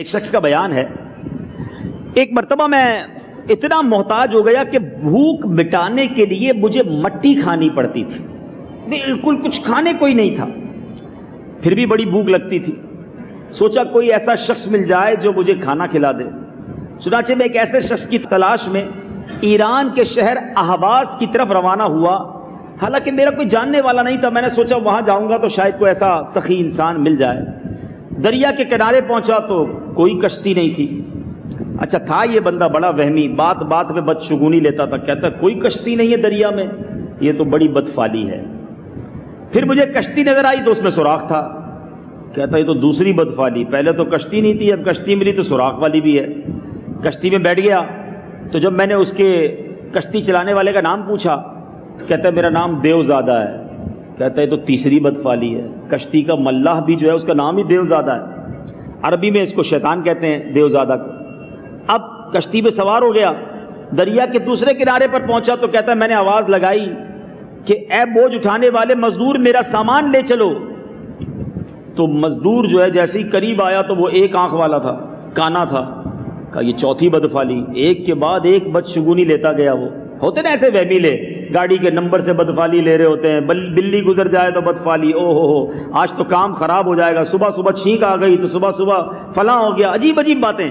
ایک شخص کا بیان ہے، ایک مرتبہ میں اتنا محتاج ہو گیا کہ بھوک مٹانے کے لیے مجھے مٹی کھانی پڑتی تھی، بالکل کچھ کھانے کوئی نہیں تھا، پھر بھی بڑی بھوک لگتی تھی۔ سوچا کوئی ایسا شخص مل جائے جو مجھے کھانا کھلا دے۔ چنانچہ میں ایک ایسے شخص کی تلاش میں ایران کے شہر اہواز کی طرف روانہ ہوا۔ حالانکہ میرا کوئی جاننے والا نہیں تھا، میں نے سوچا وہاں جاؤں گا تو شاید کوئی ایسا سخی انسان مل جائے۔ دریا کے کنارے پہنچا تو کوئی کشتی نہیں تھی۔ اچھا تھا یہ بندہ بڑا وہمی، بات بات میں بدشگونی لیتا تھا، کہتا کوئی کشتی نہیں ہے دریا میں، یہ تو بڑی بدفالی ہے۔ پھر مجھے کشتی نظر آئی تو اس میں سوراخ تھا، کہتا یہ تو دوسری بدفالی، پہلے تو کشتی نہیں تھی، اب کشتی ملی تو سوراخ والی بھی ہے۔ کشتی میں بیٹھ گیا تو جب میں نے اس کے کشتی چلانے والے کا نام پوچھا، کہتا ہے میرا نام دیوزادہ ہے۔ کہتا ہے تو تیسری بدفالی ہے، کشتی کا ملاح بھی جو ہے اس کا نام ہی دیوزادہ ہے، عربی میں اس کو شیطان کہتے ہیں دیوزادہ کو۔ اب کشتی پہ سوار ہو گیا، دریا کے دوسرے کنارے پر پہنچا تو کہتا ہے میں نے آواز لگائی کہ اے بوجھ اٹھانے والے مزدور میرا سامان لے چلو۔ تو مزدور جو ہے جیسے ہی قریب آیا تو وہ ایک آنکھ والا تھا، کانا تھا، کہا یہ چوتھی بدفالی، ایک کے بعد ایک بدشگونی لیتا گیا۔ وہ ہوتے نا ایسے وہمی لے، گاڑی کے نمبر سے بدفالی لے رہے ہوتے ہیں، بلی گزر جائے تو بدفالی، او ہو آج تو کام خراب ہو جائے گا، صبح صبح چھینک آ گئی تو صبح صبح فلاں ہو گیا، عجیب عجیب باتیں۔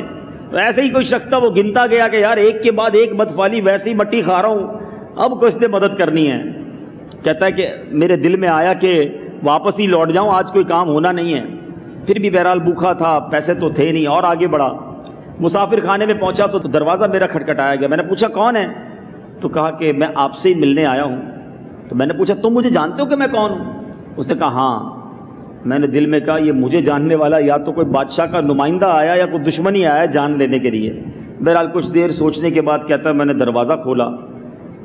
تو ایسے ہی کوئی شخص تھا، وہ گنتا گیا کہ یار ایک کے بعد ایک بدفالی، ویسے ہی مٹی کھا رہا ہوں، اب کو اس نے مدد کرنی ہے۔ کہتا ہے کہ میرے دل میں آیا کہ واپس ہی لوٹ جاؤں، آج کوئی کام ہونا نہیں ہے۔ پھر بھی بہرحال بھوکھا تھا، پیسے تو تھے نہیں، اور آگے بڑھا۔ مسافر خانے میں پہنچا تو دروازہ میرا کھٹکھٹایا گیا۔ میں نے پوچھا کون ہے؟ تو کہا کہ میں آپ سے ہی ملنے آیا ہوں۔ تو میں نے پوچھا تم مجھے جانتے ہو کہ میں کون ہوں؟ اس نے کہا ہاں۔ میں نے دل میں کہا یہ مجھے جاننے والا یا تو کوئی بادشاہ کا نمائندہ آیا یا کوئی دشمن ہی آیا جان لینے کے لیے۔ بہرحال کچھ دیر سوچنے کے بعد کہتا ہے میں نے دروازہ کھولا،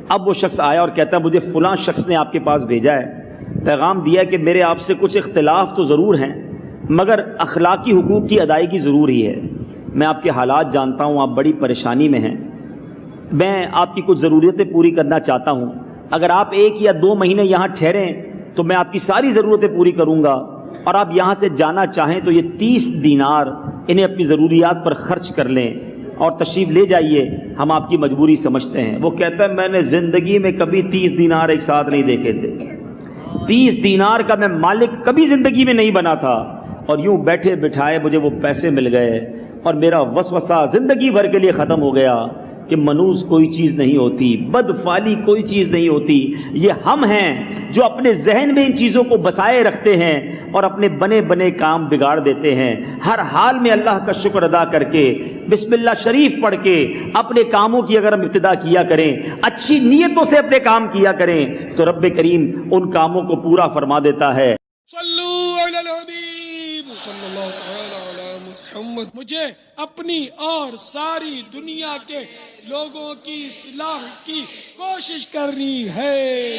اب وہ شخص آیا اور کہتا ہے مجھے فلاں شخص نے آپ کے پاس بھیجا ہے، پیغام دیا ہے کہ میرے آپ سے کچھ اختلاف تو ضرور ہیں مگر اخلاقی حقوق کی ادائیگی ضرور ہی ہے۔ میں آپ کے حالات جانتا ہوں، آپ بڑی پریشانی میں ہیں، میں آپ کی کچھ ضرورتیں پوری کرنا چاہتا ہوں، اگر آپ 1 یا 2 مہینے یہاں ٹھہریں تو میں آپ کی ساری ضرورتیں پوری کروں گا، اور آپ یہاں سے جانا چاہیں تو یہ 30 دینار انہیں اپنی ضروریات پر خرچ کر لیں اور تشریف لے جائیے، ہم آپ کی مجبوری سمجھتے ہیں۔ وہ کہتا ہے میں نے زندگی میں کبھی 30 دینار ایک ساتھ نہیں دیکھے تھے، 30 دینار کا میں مالک کبھی زندگی میں نہیں بنا تھا، اور یوں بیٹھے بٹھائے مجھے وہ پیسے مل گئے اور میرا وسوسہ زندگی بھر کے لیے ختم ہو گیا کہ منوس کوئی چیز نہیں ہوتی، بدفالی کوئی چیز نہیں ہوتی، یہ ہم ہیں جو اپنے ذہن میں ان چیزوں کو بسائے رکھتے ہیں اور اپنے بنے بنے کام بگاڑ دیتے ہیں۔ ہر حال میں اللہ کا شکر ادا کر کے بسم اللہ شریف پڑھ کے اپنے کاموں کی اگر ہم ابتدا کیا کریں، اچھی نیتوں سے اپنے کام کیا کریں تو رب کریم ان کاموں کو پورا فرما دیتا ہے۔ صلو علی الحبیب صلی اللہ تعالی علی محمد۔ مجھے اپنی اور ساری دنیا کے لوگوں کی اصلاح کی کوشش کرنی ہے۔